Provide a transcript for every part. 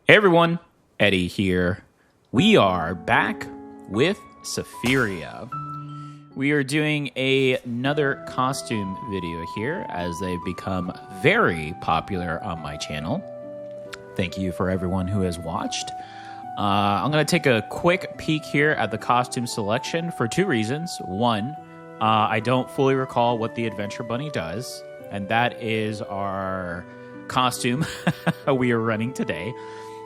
Hey everyone, Eddie here. We are back with Sephiria. We are doing another costume video here as they've become very popular on my channel. Thank you for everyone who has watched. I'm going to take a quick peek here at the costume selection for two reasons. One, I don't fully recall what the Adventure Bunny does, and that is our costume we are running today.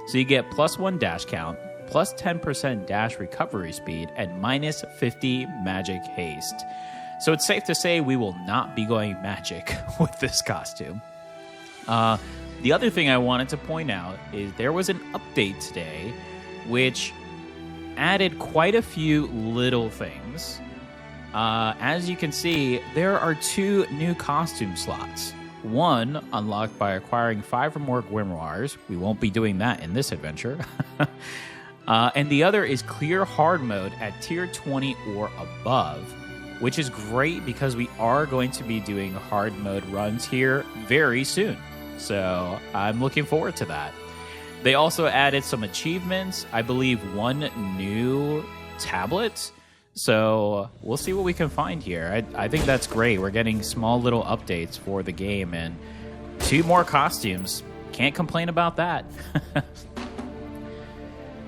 So you get +1 dash count, plus 10% dash recovery speed, and minus 50 magic haste. So it's safe to say we will not be going magic with this costume. The other thing I wanted to point out is there was an update today which added quite a few little things. As you can see, there are 2 new costume slots. One unlocked by acquiring 5 or more grimoires. We won't be doing that in this adventure. And the other is clear hard mode at tier 20 or above, which is great because we are going to be doing hard mode runs here very soon. So I'm looking forward to that. They also added some achievements. I believe 1 new tablet. So we'll see what we can find here. I think that's great. We're getting small little updates for the game and 2 more costumes. Can't complain about that.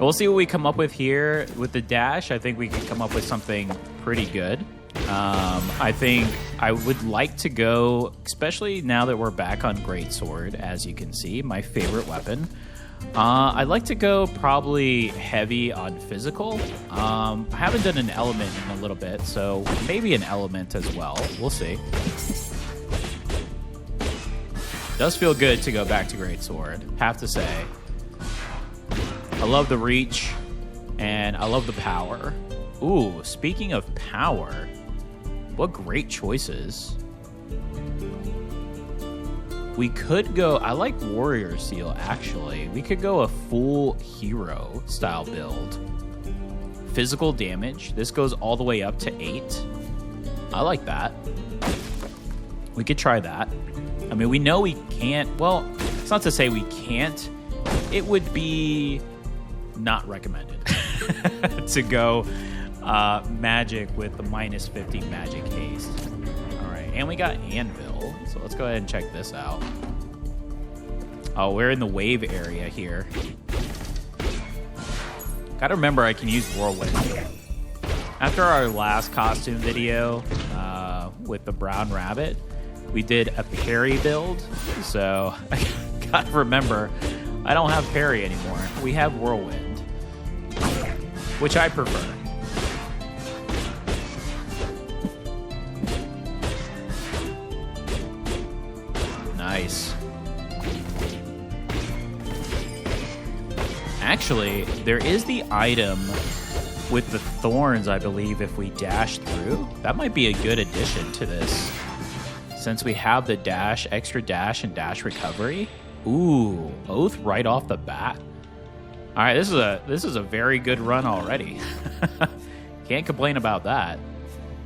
We'll see what we come up with here with the dash. I think we can come up with something pretty good. I think I would like to go, especially now that we're back on Greatsword, as you can see, my favorite weapon. I'd like to go probably heavy on physical. I haven't done an element in a little bit, so maybe an element as well. We'll see. Does feel good to go back to Greatsword, have to say. I love the reach, and I love the power. Ooh, speaking of power, what great choices. We could go, I like Warrior Seal actually. We could go a full hero style build. Physical damage, this goes all the way up to 8. I like that. We could try that. I mean, we know we can't, well, it's not to say we can't. It would be not recommended to go magic with the minus 50 magic haste. All right, and we got Anvil, so let's go ahead and check this out. Oh, we're in the wave area here. Gotta remember I can use Whirlwind. After our last costume video with the brown rabbit, we did a parry build, so I gotta remember I don't have parry anymore. We have Whirlwind, which I prefer. Nice. Actually, there is the item with the thorns, I believe, if we dash through. That might be a good addition to this. Since we have the dash, extra dash, and dash recovery. Ooh, both right off the bat. All right, this is a very good run already. Can't complain about that.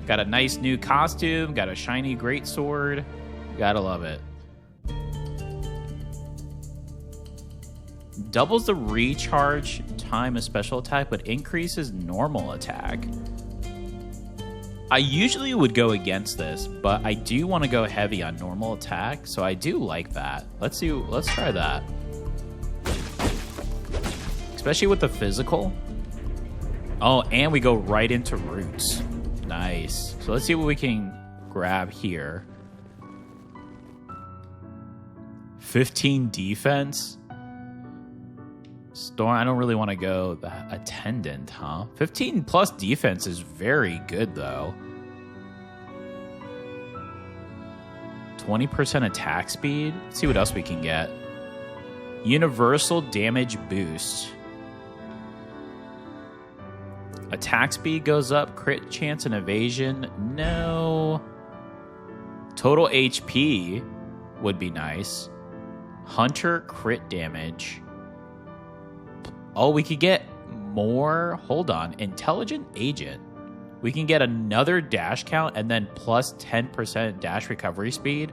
Got a nice new costume, got a shiny greatsword. Gotta love it. Doubles the recharge time of special attack, but increases normal attack. I usually would go against this, but I do want to go heavy on normal attack, so I do like that. Let's try that. Especially with the physical. Oh, and we go right into roots. Nice. So let's see what we can grab here. 15 defense. Storm, I don't really want to go the attendant, huh? 15 plus defense is very good, though. 20% attack speed. Let's see what else we can get. Universal damage boost. Attack speed goes up. Crit chance and evasion. No. Total HP would be nice. Hunter crit damage. Oh, we could get more. Hold on. Intelligent agent. We can get another dash count and then plus 10% dash recovery speed.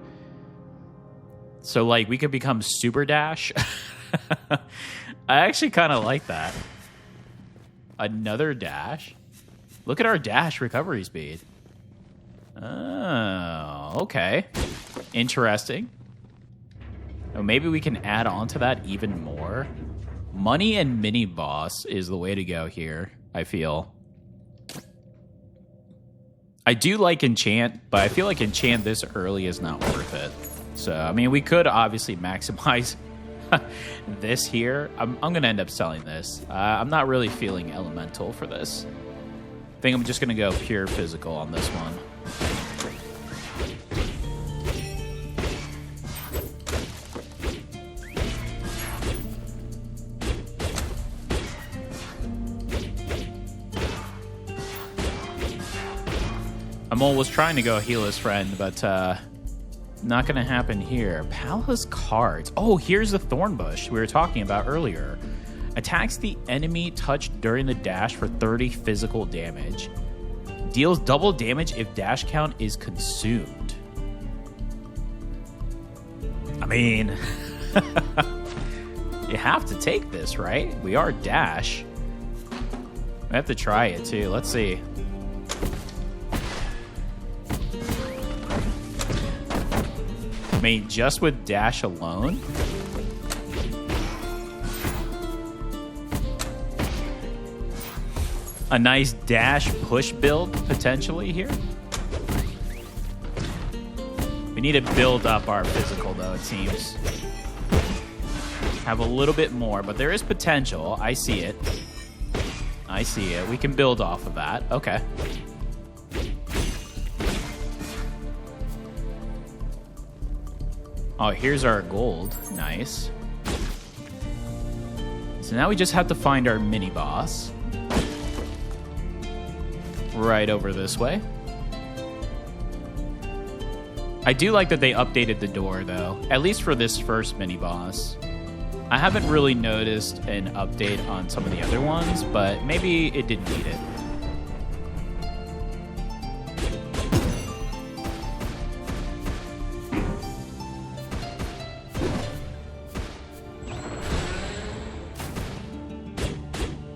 So, like, we could become super dash. I actually kind of like that. Another dash. Look at our dash recovery speed. Oh, okay. Interesting. Oh, maybe we can add on to that even more. Money and mini boss is the way to go here, I feel. I do like enchant, but I feel like enchant this early is not worth it. So, I mean, we could obviously maximize this here. I'm going to end up selling this. I'm not really feeling elemental for this. I think I'm just going to go pure physical on this one. Amol was trying to go heal his friend, but not going to happen here. Palace cards. Oh, here's the thorn bush we were talking about earlier. Attacks the enemy touched during the dash for 30 physical damage. Deals double damage if dash count is consumed. I mean, you have to take this, right? We are dash. We have to try it too. Let's see. I mean, just with dash alone. A nice dash push build potentially here. We need to build up our physical though, it seems. Have a little bit more, but there is potential. I see it. I see it. We can build off of that. Okay. Oh, here's our gold. Nice. So now we just have to find our mini boss. Right over this way. I do like that they updated the door, though. At least for this first mini boss. I haven't really noticed an update on some of the other ones, but maybe it didn't need it.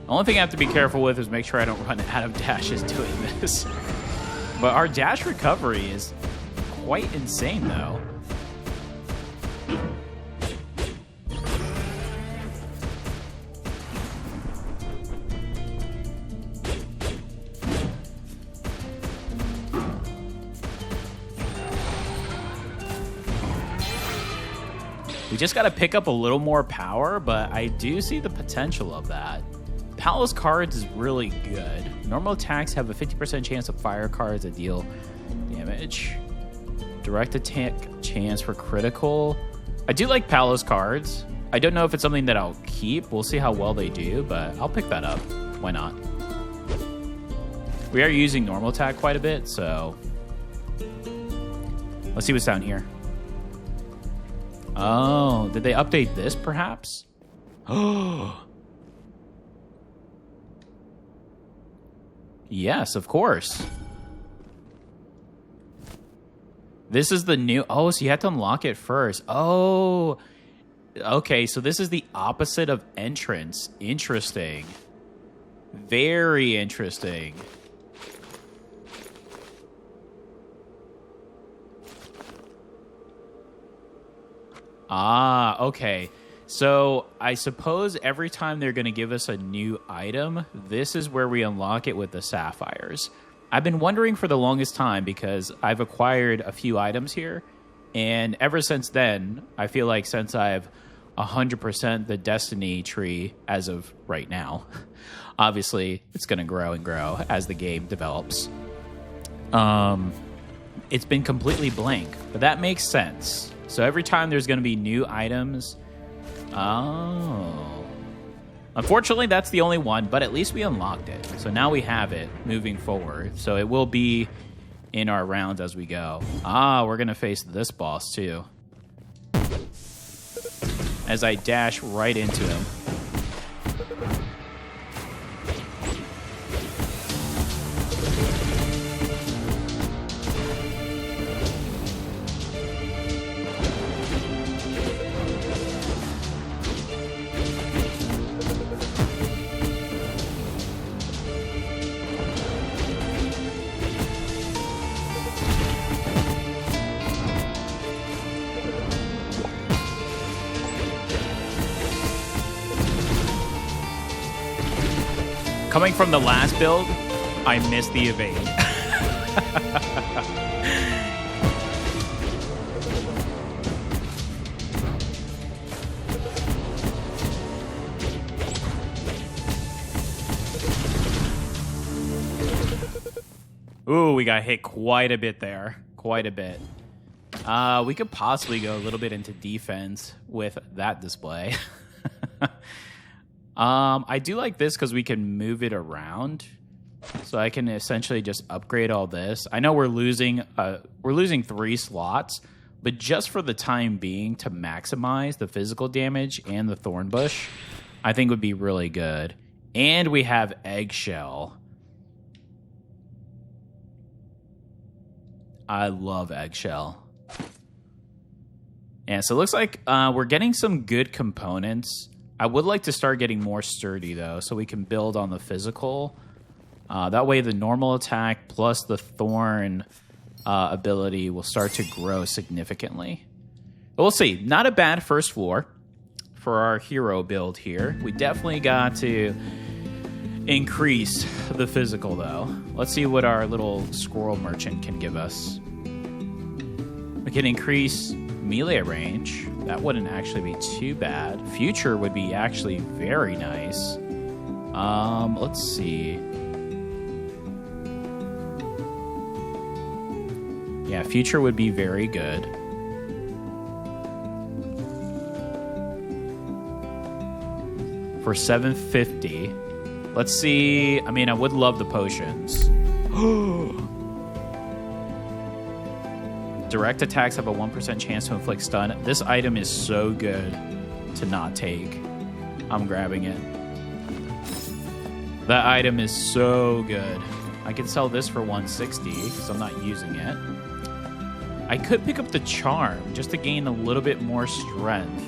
The only thing I have to be careful with is make sure I don't run out of dashes doing this. But our dash recovery is quite insane, though. We just got to pick up a little more power, but I do see the potential of that. Palace cards is really good. Normal attacks have a 50% chance of fire cards that deal damage. Direct attack chance for critical. I do like Palace cards. I don't know if it's something that I'll keep. We'll see how well they do, but I'll pick that up. Why not? We are using normal attack quite a bit, so let's see what's down here. Oh, did they update this perhaps? Oh. Yes, of course. This is the new... Oh, so you have to unlock it first. Oh, okay. So this is the opposite of entrance. Interesting. Very interesting. Ah, okay. So I suppose every time they're going to give us a new item, this is where we unlock it with the sapphires. I've been wondering for the longest time because I've acquired a few items here, and ever since then, I feel like since I've 100% the destiny tree as of right now, obviously it's going to grow and grow as the game develops. It's been completely blank, but that makes sense. So every time there's going to be new items... Oh. Unfortunately, that's the only one, but at least we unlocked it. So now we have it moving forward. So it will be in our rounds as we go. Ah, we're going to face this boss too. As I dash right into him. Coming from the last build, I missed the evade. Ooh, we got hit quite a bit there. Quite a bit. We could possibly go a little bit into defense with that display. I do like this because we can move it around. So I can essentially just upgrade all this. I know we're losing 3 slots, but just for the time being, to maximize the physical damage and the thorn bush, I think would be really good. And we have eggshell. I love eggshell. Yeah, so it looks like we're getting some good components. I would like to start getting more sturdy, though, so we can build on the physical. That way the normal attack plus the thorn ability will start to grow significantly. But we'll see. Not a bad first floor for our hero build here. We definitely got to increase the physical, though. Let's see what our little squirrel merchant can give us. We can increase melee range. That wouldn't actually be too bad. Future would be actually very nice. Let's see. Yeah, future would be very good. For 750. Let's see. I mean, I would love the potions. Direct attacks have a 1% chance to inflict stun. This item is so good to not take. I'm grabbing it. That item is so good. I can sell this for 160 because I'm not using it. I could pick up the charm just to gain a little bit more strength.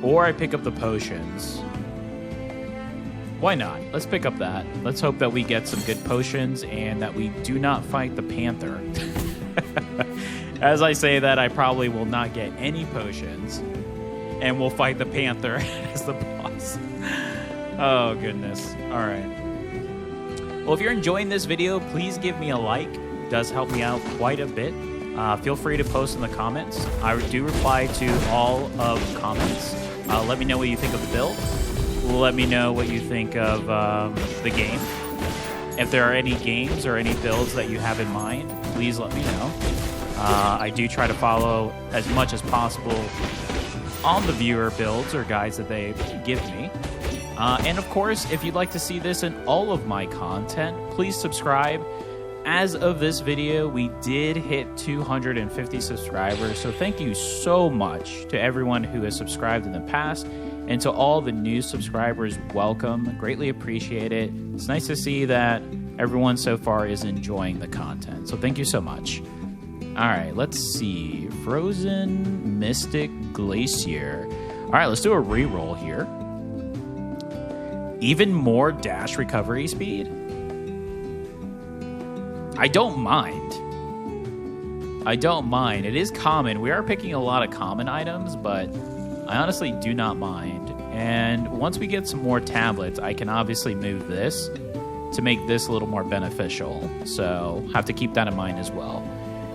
Or I pick up the potions. Why not? Let's pick up that. Let's hope that we get some good potions and that we do not fight the panther. As I say that, I probably will not get any potions. And we'll fight the panther as the boss. Oh, goodness. All right. Well, if you're enjoying this video, please give me a like. It does help me out quite a bit. Feel free to post in the comments. I do reply to all of the comments. Let me know what you think of the build. Let me know what you think of the game. If there are any games or any builds that you have in mind, please let me know. I do try to follow as much as possible on the viewer builds or guides that they give me. And of course, if you'd like to see this in all of my content, please subscribe. As of this video, we did hit 250 subscribers, so thank you so much to everyone who has subscribed in the past, and to all the new subscribers, welcome. Greatly appreciate it. It's nice to see that everyone so far is enjoying the content, so thank you so much. All right, let's see. Frozen Mystic Glacier. All right, let's do a reroll here. Even more dash recovery speed? I don't mind. I don't mind. It is common. We are picking a lot of common items, but I honestly do not mind. And once we get some more tablets, I can obviously move this to make this a little more beneficial. So have to keep that in mind as well.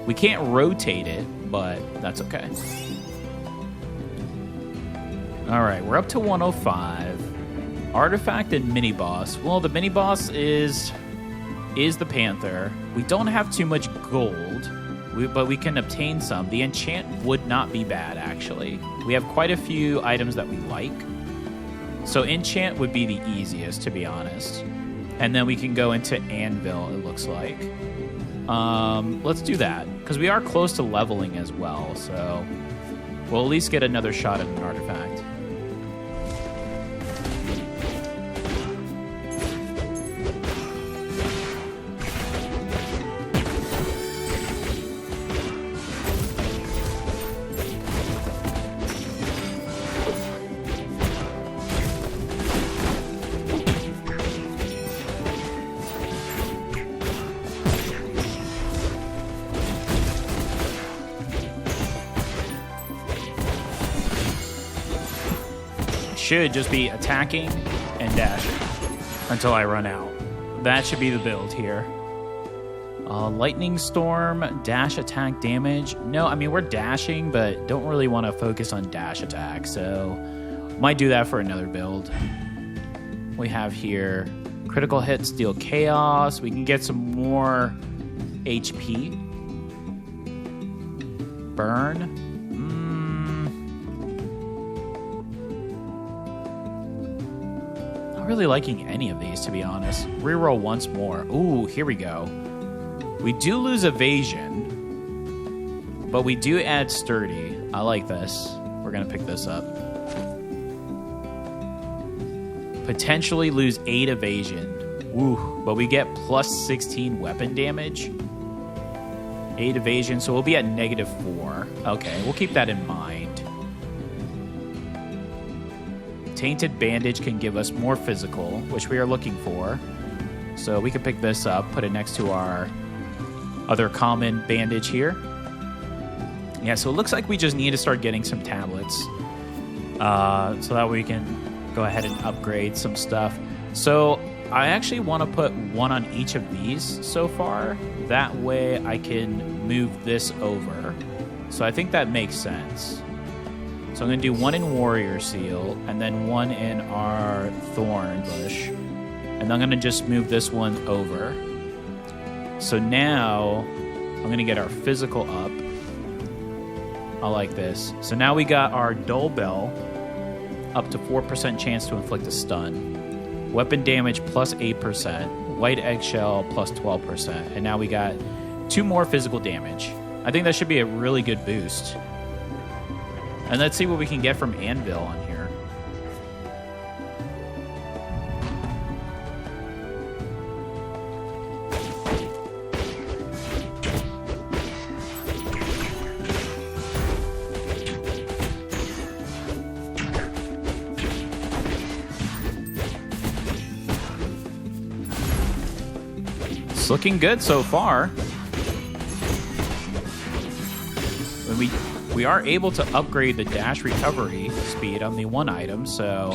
We can't rotate it, but that's okay. All right, we're up to 105. Artifact and mini-boss. Well, the mini-boss is the panther. We don't have too much gold, but we can obtain some. The enchant would not be bad, actually. We have quite a few items that we like. So enchant would be the easiest, to be honest. And then we can go into anvil, it looks like. Let's do that, because we are close to leveling as well, so we'll at least get another shot at an artifact. Should just be attacking and dashing. until I run out. That should be the build here. Lightning storm, dash attack damage. No, I mean, we're dashing, but don't really want to focus on dash attack, so might do that for another build. We have here critical hits deal chaos. We can get some more HP. Burn. Not really liking any of these, to be honest. Reroll once more. Ooh, here we go. We do lose evasion, but we do add sturdy. I like this. We're going to pick this up. Potentially lose 8 evasion. Ooh, but we get plus 16 weapon damage. 8 evasion, so we'll be at -4. Okay, we'll keep that in mind. Tainted bandage can give us more physical, which we are looking for. So we can pick this up, put it next to our other common bandage here. Yeah, so it looks like we just need to start getting some tablets. So that we can go ahead and upgrade some stuff. So I actually want to put one on each of these so far. That way I can move this over. So I think that makes sense. So I'm going to do one in Warrior Seal and then one in our Thorn Bush. And I'm going to just move this one over. So now I'm going to get our physical up. I like this. So now we got our Dull Bell up to 4% chance to inflict a stun. Weapon damage plus 8%. White Eggshell plus 12%. And now we got 2 more physical damage. I think that should be a really good boost. And let's see what we can get from Anvil on here. It's looking good so far. We are able to upgrade the dash recovery speed on the one item, so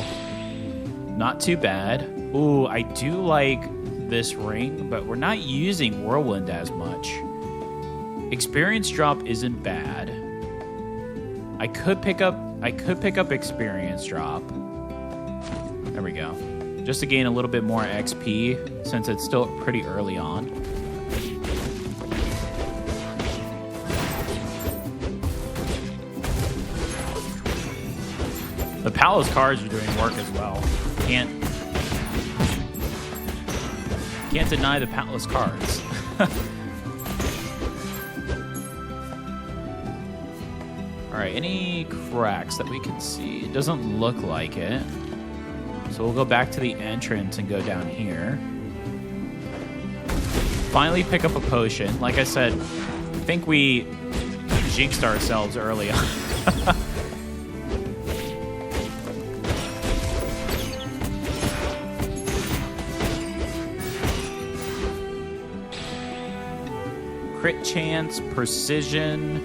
not too bad. Ooh, I do like this ring, but we're not using Whirlwind as much. Experience drop isn't bad. I could pick up experience drop. There we go. Just to gain a little bit more XP since it's still pretty early on. The Palace cards are doing work as well. Can't deny the Palace cards. Alright, any cracks that we can see? It doesn't look like it. So we'll go back to the entrance and go down here. Finally pick up a potion. Like I said, I think we jinxed ourselves early on. Crit chance, precision,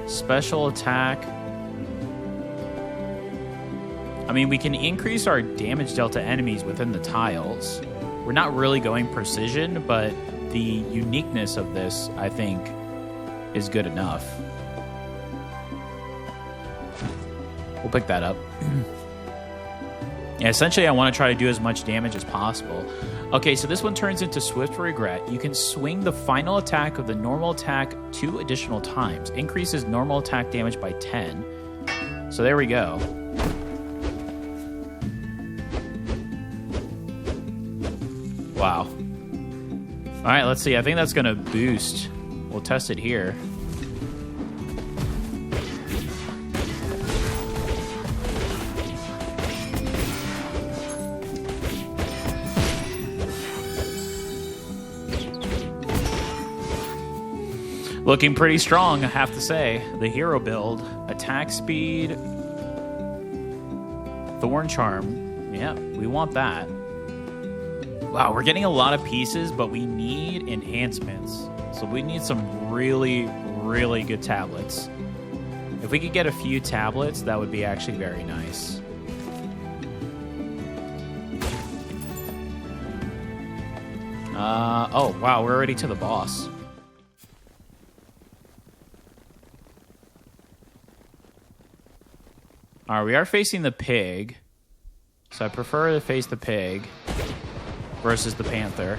special attack. I mean, we can increase our damage dealt to enemies within the tiles. We're not really going precision, but the uniqueness of this, I think, is good enough. We'll pick that up. Yeah, essentially, I want to try to do as much damage as possible. Okay, so this one turns into Swift Regret. You can swing the final attack of the normal attack 2 additional times. Increases normal attack damage by 10. So there we go. Wow. All right, let's see. I think that's going to boost. We'll test it here. Looking pretty strong, I have to say. The hero build, attack speed, Thorn Charm. Yeah, we want that. Wow, we're getting a lot of pieces, but we need enhancements. So we need some really, really good tablets. If we could get a few tablets, that would be actually very nice. Oh, wow, we're already to the boss. All right, we are facing the pig. So I prefer to face the pig versus the panther.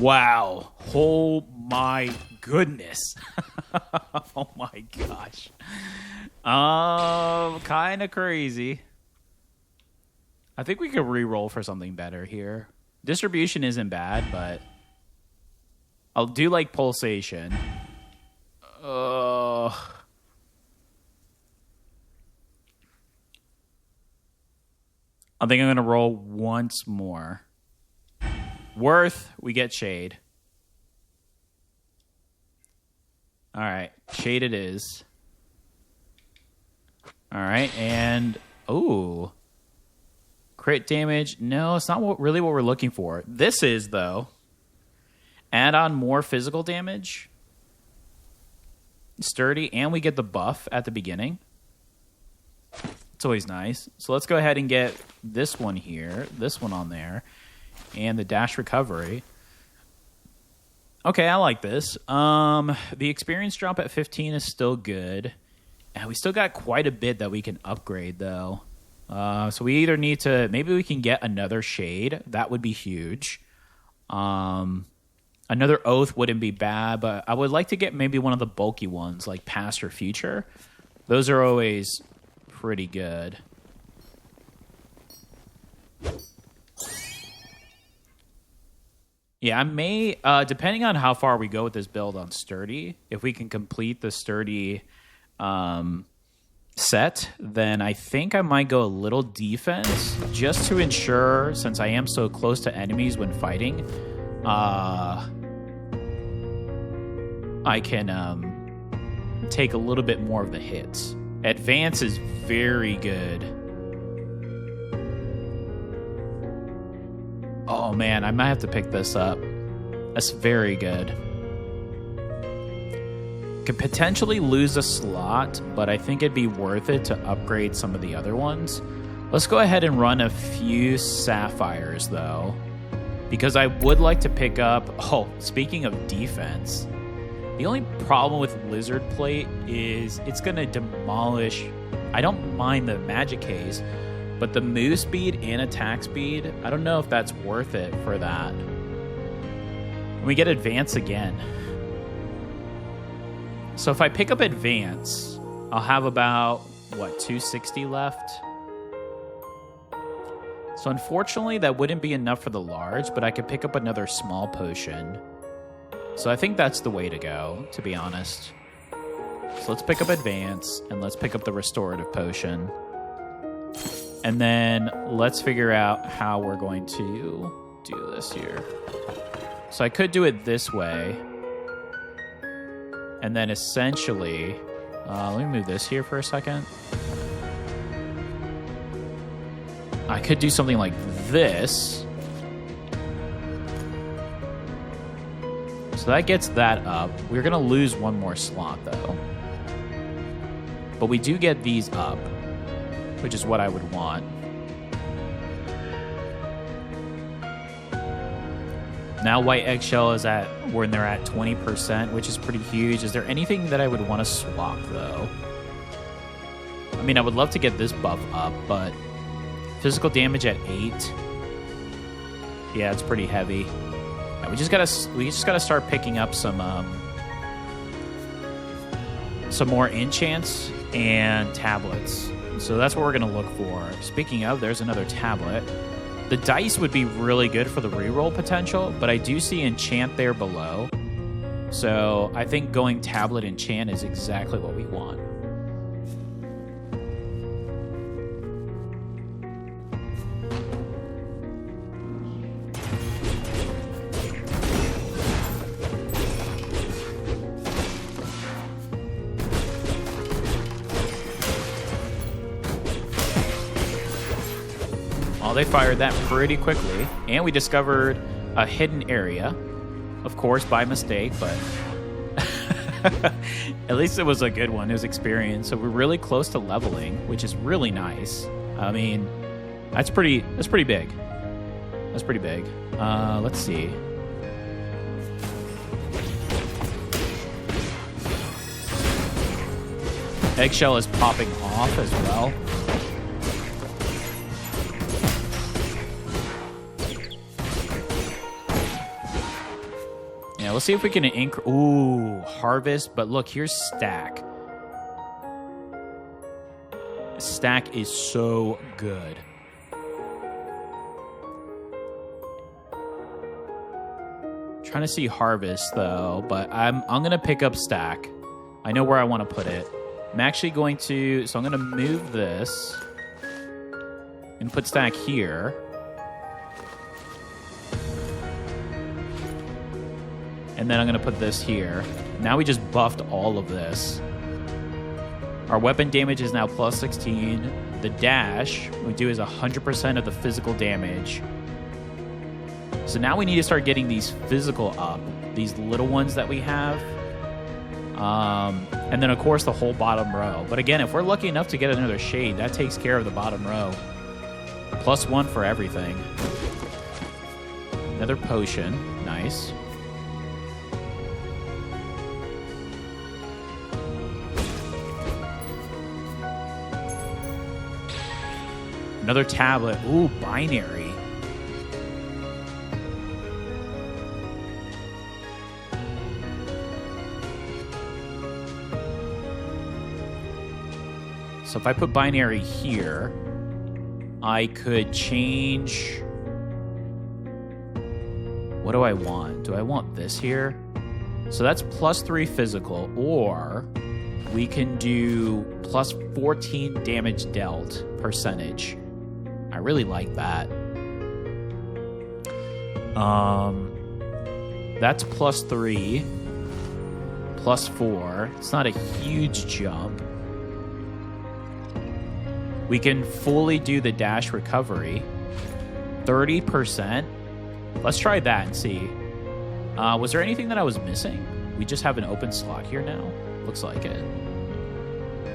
Wow. Oh my goodness. Oh my gosh. Kind of crazy. I think we could re-roll for something better here. Distribution isn't bad, but I'll do like pulsation. I think I'm going to roll once more. Worth, we get shade. All right, shade it is. All right, and ooh, crit damage. No, it's not really what we're looking for. This is, though. Add on more physical damage. Sturdy, and we get the buff at the beginning. It's always nice. So let's go ahead and get this one here, this one on there, and the dash recovery. Okay, I like this. The experience drop at 15 is still good. And we still got quite a bit that we can upgrade, though. So we either need to... Maybe we can get another shade. That would be huge. Another oath wouldn't be bad, but I would like to get maybe one of the bulky ones, like past or future. Those are always pretty good. Yeah, I may, depending on how far we go with this build on Sturdy, if we can complete the Sturdy set, then I think I might go a little defense, just to ensure, since I am so close to enemies when fighting, I can take a little bit more of the hits. Advance is very good. Oh man, I might have to pick this up. That's very good. Could potentially lose a slot, but I think it'd be worth it to upgrade some of the other ones. Let's go ahead and run a few sapphires though, because I would like to pick up... Oh, speaking of defense, the only problem with Lizard Plate is it's going to demolish... I don't mind the magic case, but the move speed and attack speed, I don't know if that's worth it for that. And we get advance again. So if I pick up advance, I'll have about, what, 260 left? So unfortunately, that wouldn't be enough for the large, but I could pick up another small potion. So I think that's the way to go, to be honest. So let's pick up advance, and let's pick up the restorative potion. And then let's figure out how we're going to do this here. So I could do it this way. And then essentially... let me move this here for a second. I could do something like this. So that gets that up. We're going to lose one more slot, though. But we do get these up, which is what I would want. Now White Eggshell is at, when they're at 20%, which is pretty huge. Is there anything that I would want to swap, though? I mean, I would love to get this buff up, but physical damage at 8. Yeah, it's pretty heavy. Yeah, we just gotta start picking up some more enchants and tablets. So that's what we're going to look for. Speaking of, there's another tablet. The dice would be really good for the reroll potential, but I do see enchant there below. So I think going tablet enchant is exactly what we want. Oh, they fired that pretty quickly. And we discovered a hidden area. Of course, by mistake, but at least it was a good one. It was experience. So we're really close to leveling, which is really nice. I mean, that's pretty big. That's pretty big. Let's see. Eggshell is popping off as well. Yeah, let's see if we can ooh, harvest. But look, here's stack. Stack is so good. Trying to see harvest though, but I'm gonna pick up stack. I know where I want to put it. I'm actually going to, so I'm going to move this and put stack here. And then I'm going to put this here. Now we just buffed all of this. Our weapon damage is now plus 16. The dash we do is 100% of the physical damage. So now we need to start getting these physical up. These little ones that we have. And then, of course, the whole bottom row. But again, if we're lucky enough to get another shade, that takes care of the bottom row. +1 for everything. Another potion. Nice. Another tablet. Ooh, binary. So if I put binary here, I could change... What do I want? Do I want this here? So that's +3 physical, or we can do +14 damage dealt percentage. I really like that. That's +3, +4. It's not a huge jump. We can fully do the dash recovery. 30%. Let's try that and see. Was there anything that I was missing? We just have an open slot here now. Looks like it.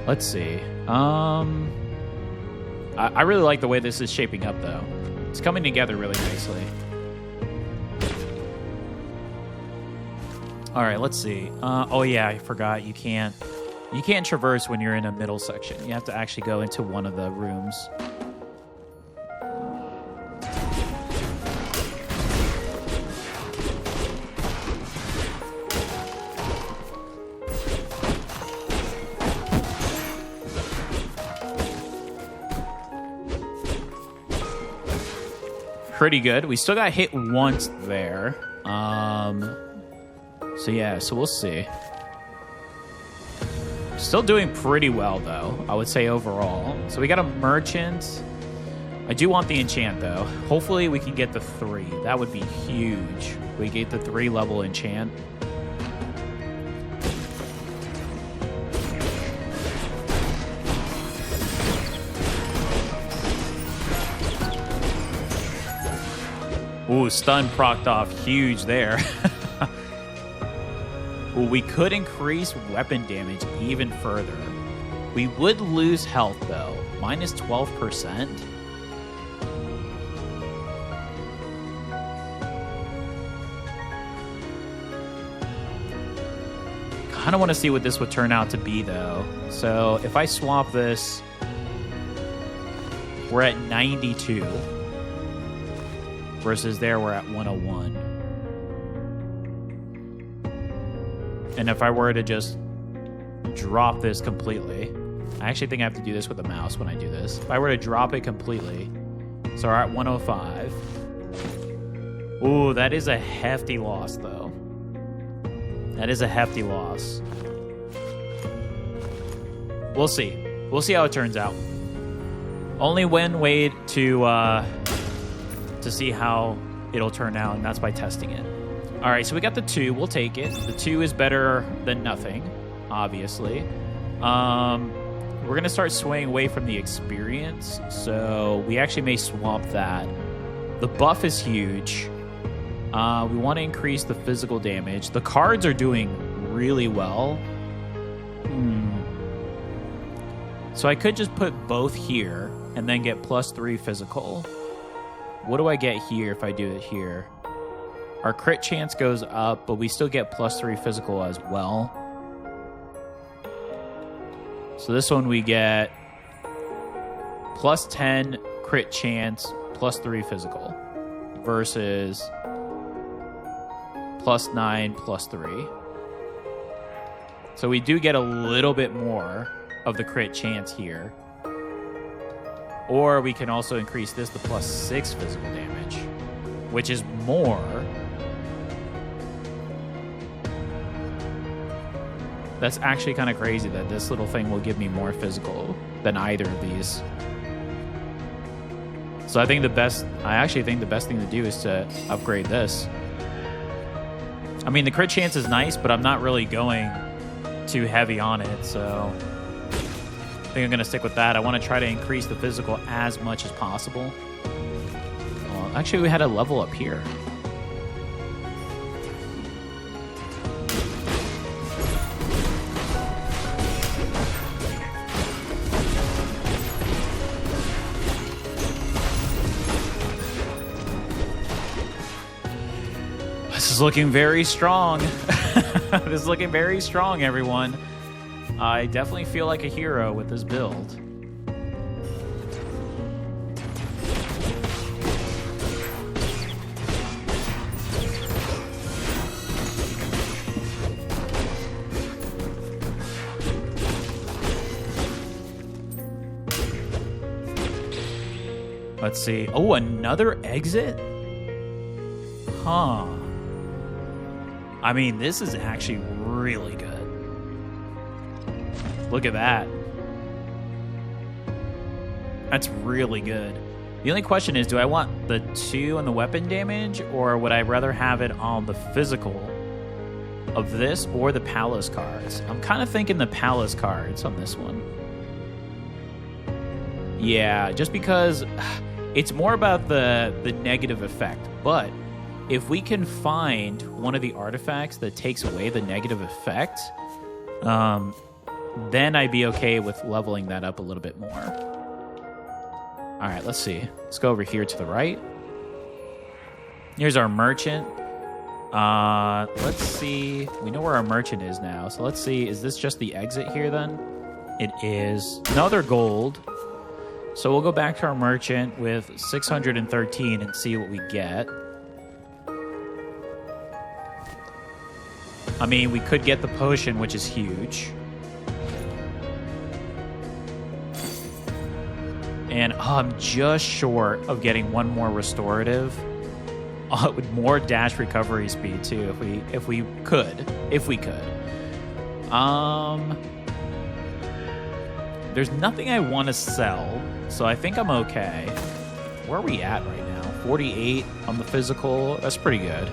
Let's see. I really like the way this is shaping up, though. It's coming together really nicely. All right, let's see. Oh yeah, I forgot. You can't traverse when you're in a middle section. You have to actually go into one of the rooms. Pretty good. We still got hit once there. So yeah, so we'll see. Still doing pretty well, though, I would say overall. So we got a merchant. I do want the enchant, though. Hopefully we can get the 3. That would be huge. We get the 3 level enchant. Ooh, stun procced off huge there. Well, we could increase weapon damage even further. We would lose health, though. Minus 12%. Kind of want to see what this would turn out to be, though. So if I swap this, we're at 92. Versus there, we're at 101. And if I were to just drop this completely, I actually think I have to do this with the mouse when I do this. If I were to drop it completely, so we're at 105. Ooh, that is a hefty loss, though. That is a hefty loss. We'll see. We'll see how it turns out. Only one way to see how it'll turn out, and that's by testing it. All right, so we got the 2. We'll take it. The 2 is better than nothing, obviously. we're going to start swaying away from the experience. So we actually may swap that. The buff is huge. We want to increase the physical damage. The cards are doing really well. So I could just put both here and then get +3 physical. What do I get here if I do it here? Our crit chance goes up, but we still get +3 physical as well. So this one we get +10 crit chance, +3 physical versus +9, +3. So we do get a little bit more of the crit chance here. Or we can also increase this to +6 physical damage, which is more. That's actually kind of crazy that this little thing will give me more physical than either of these. So I actually think the best thing to do is to upgrade this. I mean, the crit chance is nice, but I'm not really going too heavy on it, so I think I'm going to stick with that. I want to try to increase the physical as much as possible. Actually, we had a level up here. This is looking very strong. This is looking very strong, everyone. I definitely feel like a hero with this build. Let's see. Oh, another exit? Huh. I mean, this is actually really good. Look at that. That's really good. The only question is, do I want the 2 on the weapon damage, or would I rather have it on the physical of this or the palace cards? I'm kind of thinking the palace cards on this one. Yeah, just because it's more about the negative effect. But if we can find one of the artifacts that takes away the negative effect, then I'd be okay with leveling that up a little bit more. All right, let's see. Let's go over here to the right. Here's our merchant. Let's see. We know where our merchant is now. So let's see. Is this just the exit here then? It is. Another gold. So we'll go back to our merchant with 613 and see what we get. I mean, we could get the potion, which is huge. And I'm just short of getting one more restorative with more dash recovery speed too, if we could. There's nothing I want to sell, so I think I'm okay. Where are we at right now? 48 on the physical. That's pretty good.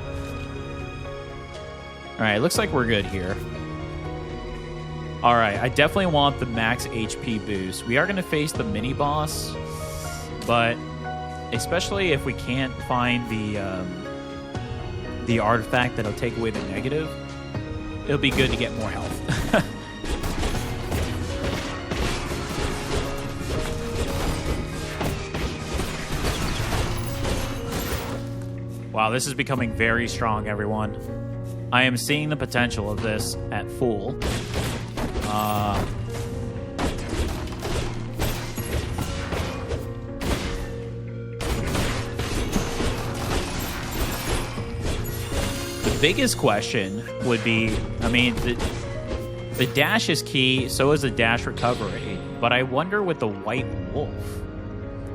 All right, looks like we're good here. All right, I definitely want the max HP boost. We are going to face the mini boss, but especially if we can't find the artifact that'll take away the negative, it'll be good to get more health. Wow, this is becoming very strong, everyone. I am seeing the potential of this at full. The biggest question would be, I mean, the dash is key, so is the dash recovery. But I wonder with the White Wolf,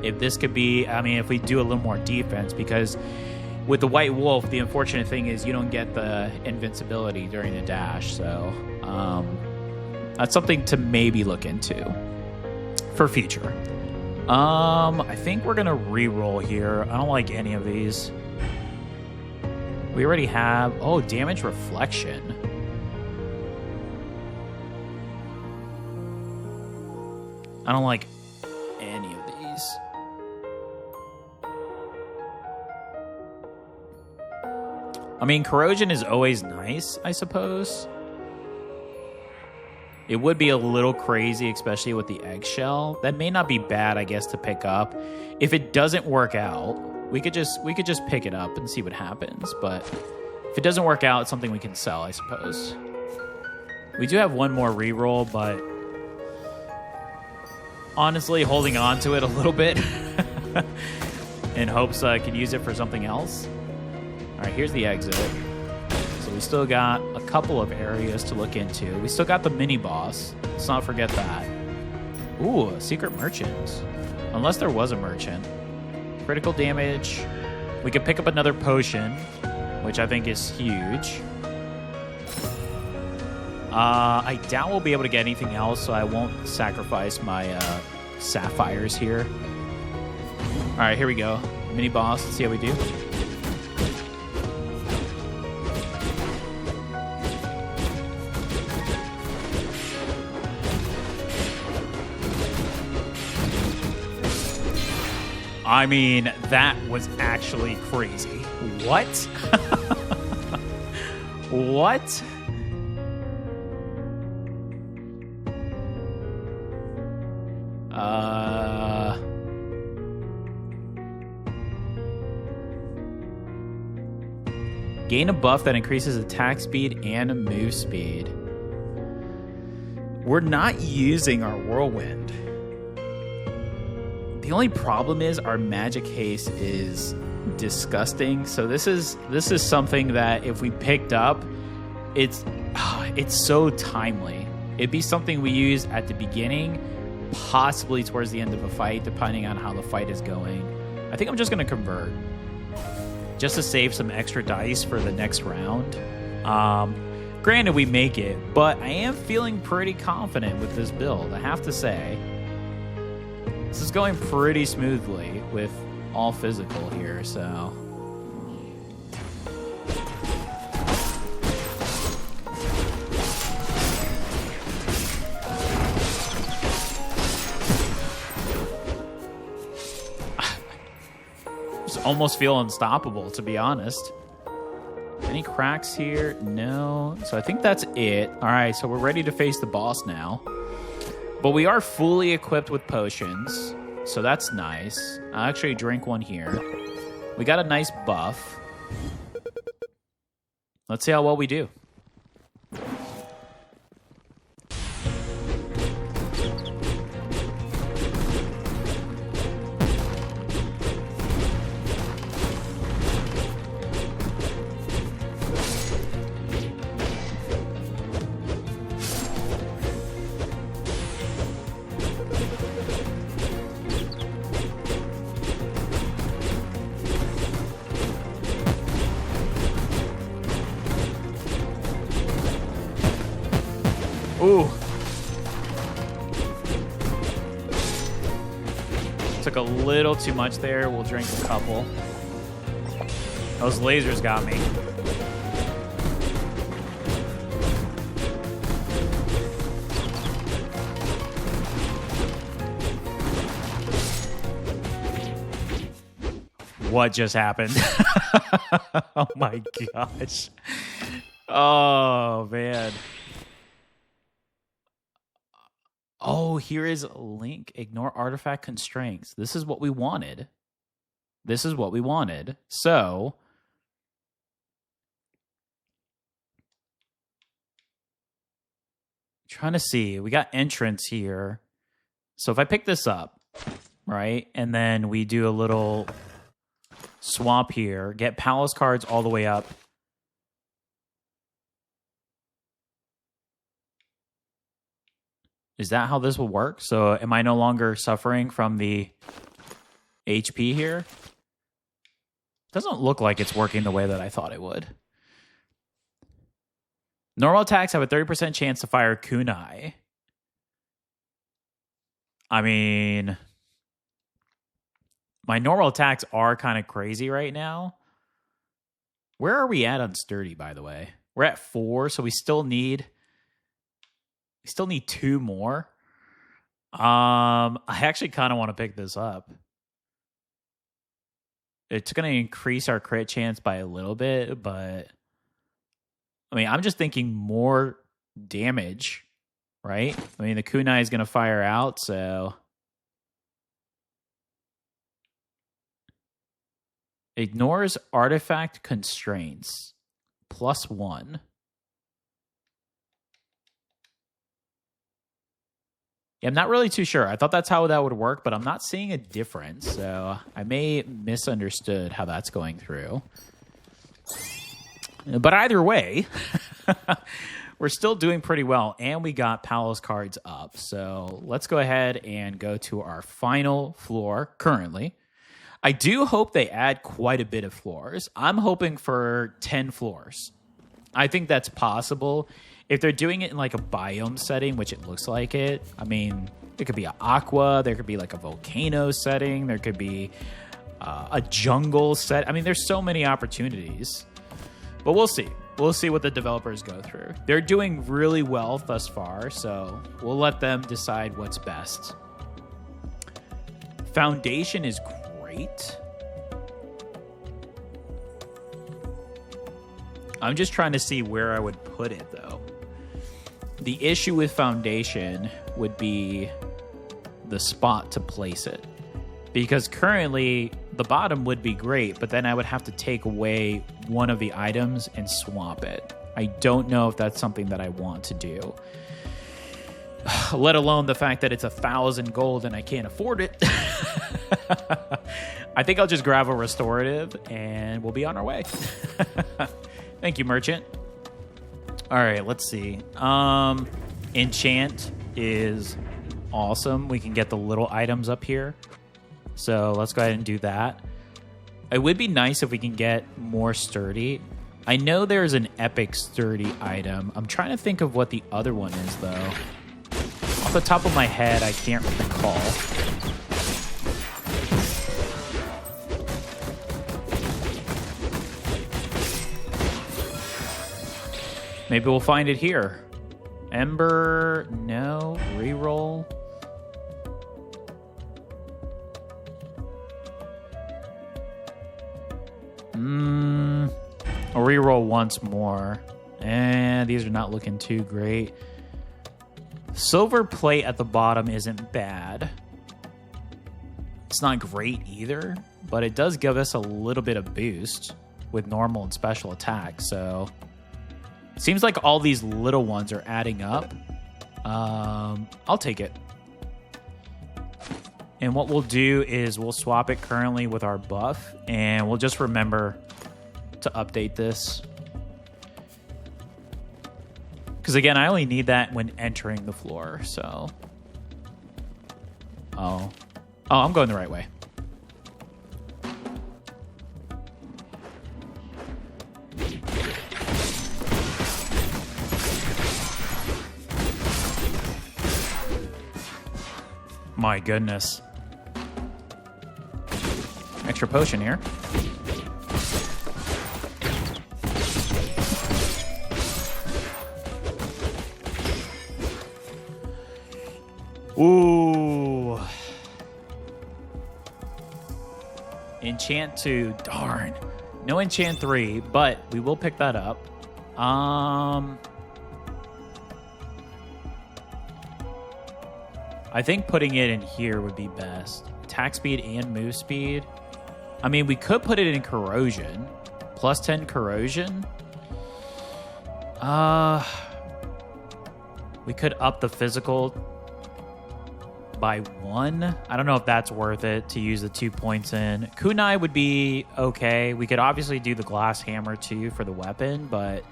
if this could be, I mean, if we do a little more defense, because with the White Wolf, the unfortunate thing is you don't get the invincibility during the dash, so that's something to maybe look into for future. I think we're gonna re-roll here. I don't like any of these. We already have, oh, damage reflection. I don't like any of these. I mean, corrosion is always nice, I suppose. It would be a little crazy, especially with the eggshell. That may not be bad, I guess, to pick up. If it doesn't work out, we could just pick it up and see what happens. But if it doesn't work out, it's something we can sell, I suppose. We do have one more reroll, but honestly, holding on to it a little bit in hopes I can use it for something else. All right, here's the exit. So we still got a couple of areas to look into. We still got the mini boss. Let's not forget that. Ooh, a secret merchant. Unless there was a merchant. Critical damage. We could pick up another potion, which I think is huge. I doubt we'll be able to get anything else, so I won't sacrifice my sapphires here. All right, here we go. Mini boss. Let's see how we do. I mean, that was actually crazy. What? What? Gain a buff that increases attack speed and move speed. We're not using our whirlwind. The only problem is our magic haste is disgusting. So this is something that if we picked up, it's so timely. It'd be something we use at the beginning, possibly towards the end of a fight, depending on how the fight is going. I think I'm just going to convert, just to save some extra dice for the next round. Granted, we make it, but I am feeling pretty confident with this build, I have to say. This is going pretty smoothly with all physical here, so... almost feel unstoppable, to be honest. Any cracks here? No. So I think that's it. All right, so we're ready to face the boss now. But we are fully equipped with potions, so that's nice. I'll actually drink one here. We got a nice buff. Let's see how well we do. Ooh. Took a little too much there. We'll drink a couple. Those lasers got me. What just happened? Oh my gosh. Oh, man. Oh, here is a link. Ignore artifact constraints. This is what we wanted. This is what we wanted. So, trying to see. We got entrance here. So if I pick this up, right, and then we do a little swap here, get palace cards all the way up. Is that how this will work? So am I no longer suffering from the HP here? Doesn't look like it's working the way that I thought it would. Normal attacks have a 30% chance to fire kunai. I mean, my normal attacks are kind of crazy right now. Where are we at on sturdy, by the way? We're at 4, so we still need 2 more. I actually kind of want to pick this up. It's going to increase our crit chance by a little bit, but I mean, I'm just thinking more damage, right? I mean, the kunai is going to fire out, so ignores artifact constraints. +1. Yeah, I'm not really too sure. I thought that's how that would work, but I'm not seeing a difference. So I may misunderstood how that's going through. But either way, we're still doing pretty well. And we got Palace cards up. So let's go ahead and go to our final floor currently. I do hope they add quite a bit of floors. I'm hoping for 10 floors. I think that's possible. If they're doing it in like a biome setting, which it looks like it, I mean, it could be an aqua, there could be like a volcano setting, there could be a jungle set. I mean, there's so many opportunities. But we'll see. We'll see what the developers go through. They're doing really well thus far, so we'll let them decide what's best. Foundation is great. I'm just trying to see where I would put it, though. The issue with Foundation would be the spot to place it. Because currently, the bottom would be great, but then I would have to take away one of the items and swap it. I don't know if that's something that I want to do. Let alone the fact that it's 1,000 gold and I can't afford it. I think I'll just grab a restorative and we'll be on our way. Thank you, merchant. All right, let's see. Enchant is awesome. We can get the little items up here. So let's go ahead and do that. It would be nice if we can get more sturdy. I know there's an epic sturdy item. I'm trying to think of what the other one is, though. Off the top of my head, I can't recall. Maybe we'll find it here. Ember, no. Reroll. I'll reroll once more. And these are not looking too great. Silver plate at the bottom isn't bad. It's not great either, but it does give us a little bit of boost with normal and special attack, so seems like all these little ones are adding up. I'll take it. And what we'll do is we'll swap it currently with our buff, and we'll just remember to update this. Because again, I only need that when entering the floor, so. Oh, I'm going the right way. My goodness. Extra potion here. Ooh. Enchant 2. Darn. No enchant 3, but we will pick that up. I think putting it in here would be best. Attack speed and move speed. I mean, we could put it in corrosion. Plus 10 corrosion. We could up the physical by 1. I don't know if that's worth it to use the 2 points in. Kunai would be okay. We could obviously do the glass hammer too for the weapon, but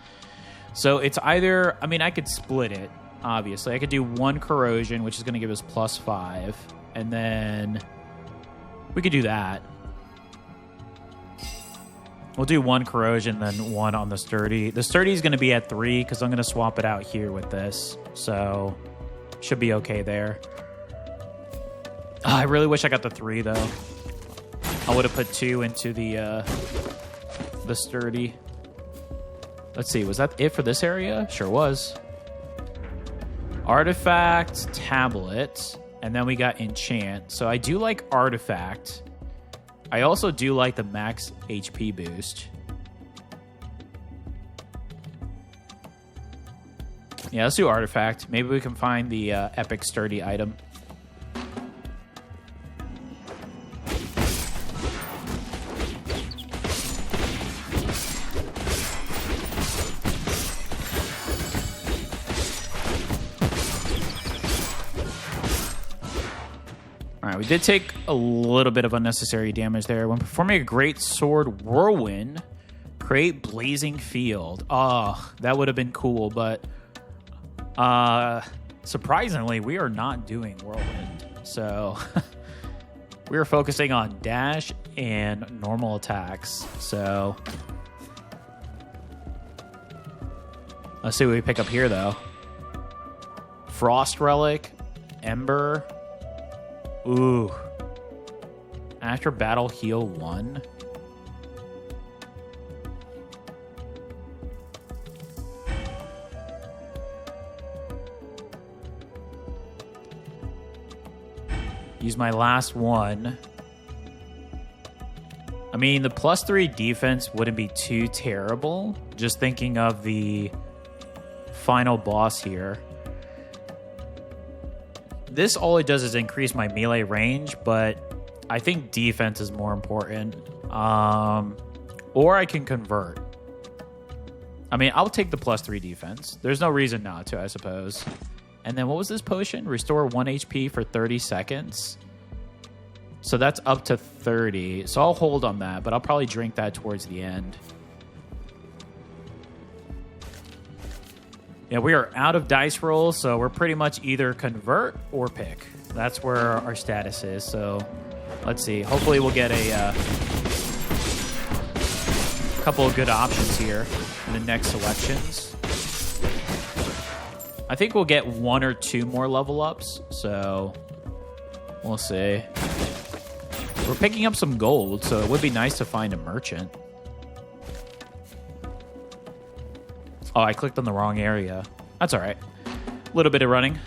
so it's either, I mean, I could split it. Obviously, I could do 1 corrosion, which is going to give us +5, and then we could do that. We'll do 1 corrosion, then 1 on the sturdy. The sturdy is going to be at 3 because I'm going to swap it out here with this, so should be okay there. I really wish I got the 3 though. I would have put 2 into the sturdy. Let's see, was that it for this area? Sure was. Artifact, tablet. And then we got enchant. So I do like artifact. I also do like the max HP boost. Yeah, let's do artifact. Maybe we can find the epic sturdy item. We did take a little bit of unnecessary damage there. When performing a great sword whirlwind, create blazing field. Oh, that would have been cool, but surprisingly, we are not doing whirlwind. So we are focusing on dash and normal attacks. So let's see what we pick up here, though. Frost relic, ember. Ooh. After battle, heal 1. Use my last one. I mean, the +3 defense wouldn't be too terrible. Just thinking of the final boss here. This, all it does is increase my melee range, but I think defense is more important. Or I can convert. I mean, I'll take the +3 defense. There's no reason not to, I suppose. And then what was this potion? Restore 1 HP for 30 seconds. So that's up to 30. So I'll hold on that, but I'll probably drink that towards the end. Yeah, we are out of dice rolls, so we're pretty much either convert or pick. That's where our status is. So let's see. Hopefully we'll get a couple of good options here in the next selections. I think we'll get 1 or 2 more level ups, so we'll see. We're picking up some gold, so it would be nice to find a merchant. Oh, I clicked on the wrong area. That's all right. A little bit of running.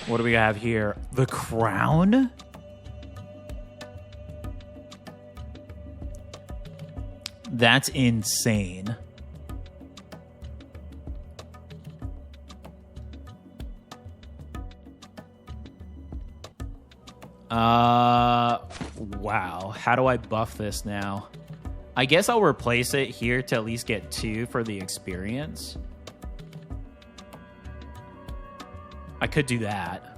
What do we have here? The crown? That's insane. Wow. How do I buff this now? I guess I'll replace it here to at least get 2 for the experience. I could do that.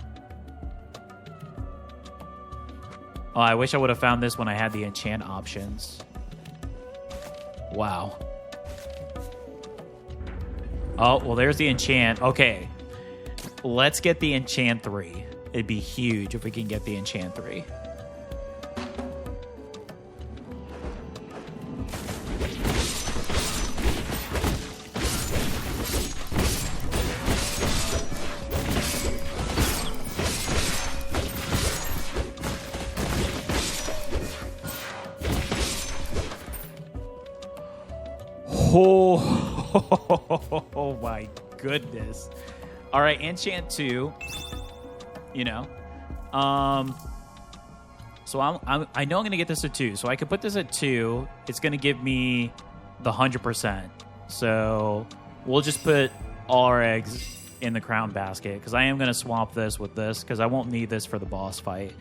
Oh, I wish I would have found this when I had the enchant options. Wow. Oh, well, there's the enchant. Okay. Let's get the enchant 3. It'd be huge if we can get the enchant 3. Oh my goodness. All right, enchant 2. You know. So I know I'm going to get this at 2. So I could put this at 2. It's going to give me the 100%. So we'll just put all our eggs in the crown basket because I am going to swap this with this because I won't need this for the boss fight.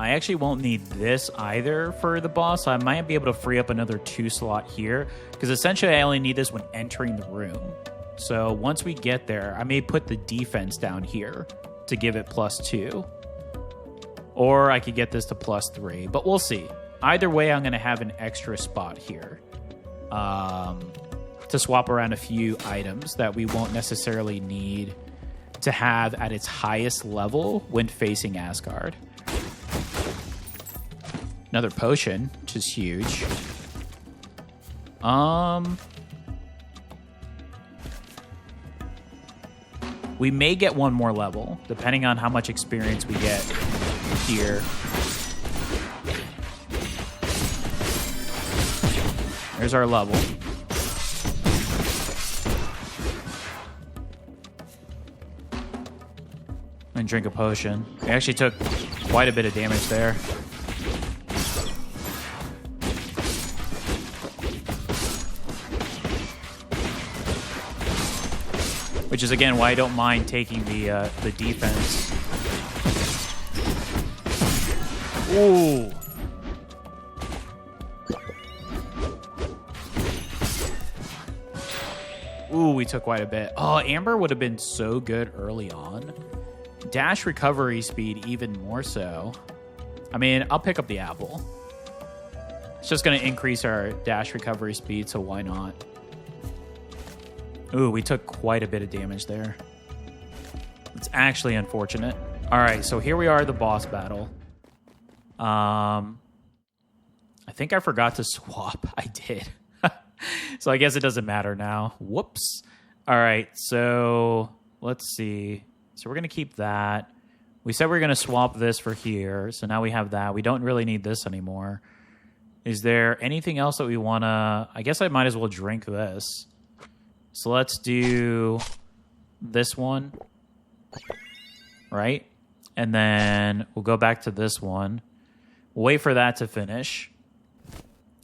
I actually won't need this either for the boss. So I might be able to free up another 2 slot here because essentially I only need this when entering the room. So once we get there, I may put the defense down here to give it +2. Or I could get this to +3, but we'll see. Either way, I'm going to have an extra spot here to swap around a few items that we won't necessarily need to have at its highest level when facing Asgard. Another potion, which is huge. We may get one more level, depending on how much experience we get here. There's our level. And drink a potion. We actually took quite a bit of damage there. Which is, again, why I don't mind taking the defense. Ooh. Ooh, we took quite a bit. Oh, Amber would have been so good early on. Dash recovery speed even more so. I mean, I'll pick up the apple. It's just going to increase our dash recovery speed, so why not? Ooh, we took quite a bit of damage there. It's actually unfortunate. All right, so here we are, the boss battle. I think I forgot to swap. I did. So I guess it doesn't matter now. Whoops. All right, so let's see. So we're going to keep that. We said we were going to swap this for here, so now we have that. We don't really need this anymore. Is there anything else that we want to... I guess I might as well drink this. So let's do this one, right? And then we'll go back to this one. We'll wait for that to finish.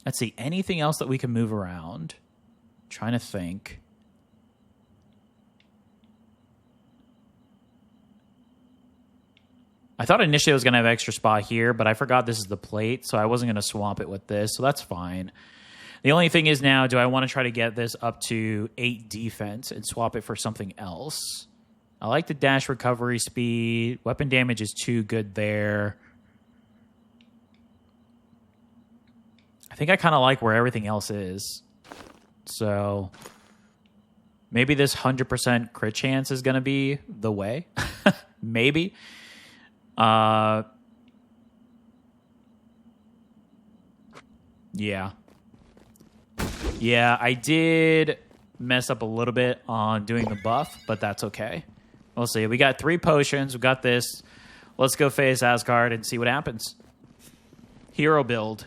Let's see, anything else that we can move around? I'm trying to think. I thought initially I was going to have extra spot here, but I forgot this is the plate, so I wasn't going to swap it with this, so that's fine. The only thing is now, do I want to try to get this up to 8 defense and swap it for something else? I like the dash recovery speed. Weapon damage is too good there. I think I kind of like where everything else is. So maybe this 100% crit chance is going to be the way. Maybe. Yeah. Yeah, I did mess up a little bit on doing the buff, but that's okay. We'll see. We got 3 potions. We got this. Let's go face Asgard and see what happens. Hero build.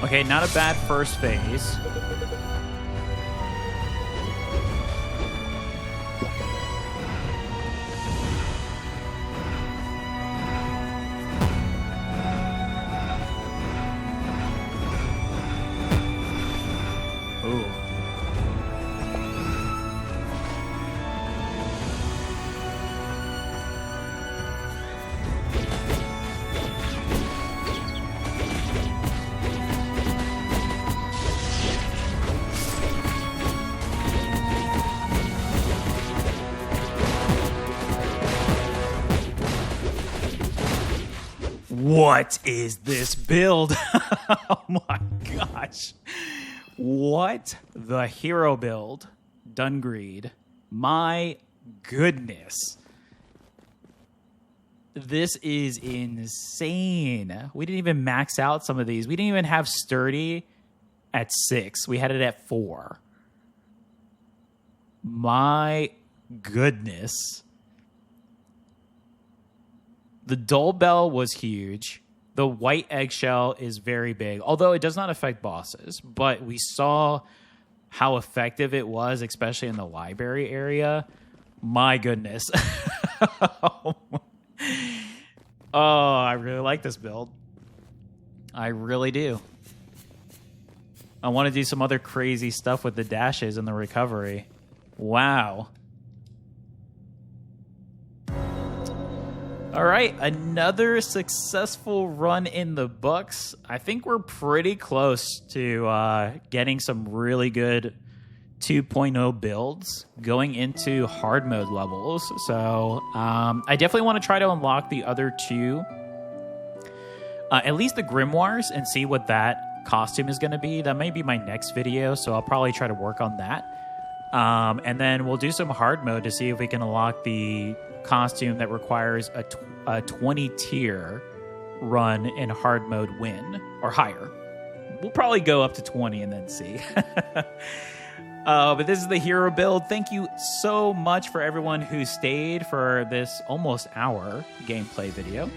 Okay, not a bad first phase. Ooh. What is this build? Oh my gosh. What the hero build? Dungreed. My goodness. This is insane. We didn't even max out some of these. We didn't even have sturdy at 6. We had it at 4. My goodness. The dull bell was huge. The white eggshell is very big, although it does not affect bosses. But we saw how effective it was, especially in the library area. My goodness. Oh, I really like this build. I really do. I want to do some other crazy stuff with the dashes and the recovery. Wow. All right, another successful run in the books. I think we're pretty close to getting some really good 2.0 builds going into hard mode levels. So I definitely want to try to unlock the other 2 at least the grimoires, and see what that costume is going to be. That may be my next video, so I'll probably try to work on that. And then we'll do some hard mode to see if we can unlock the costume that requires a 20 tier run in hard mode win, or higher. We'll probably go up to 20 and then see. But this is the hero build. Thank you so much for everyone who stayed for this almost hour gameplay video.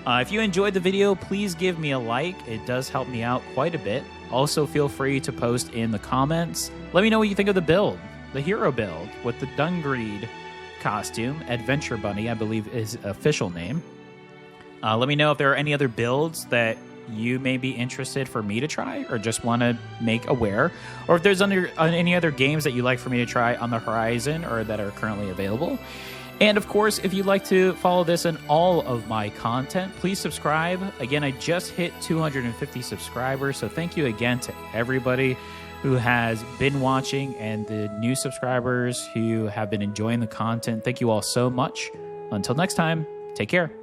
If you enjoyed the video, please give me a like. It does help me out quite a bit. Also, feel free to post in the comments. Let me know what you think of the build, the hero build with the Dungreed costume. Adventure Bunny, I believe, is official name. Let me know if there are any other builds that you may be interested for me to try or just want to make aware, or if there's any other games that you'd like for me to try on the horizon or that are currently available. And of course, if you'd like to follow this and all of my content, please subscribe. Again, I just hit 250 subscribers, so thank you again to everybody who has been watching and the new subscribers who have been enjoying the content. Thank you all so much. Until next time, take care.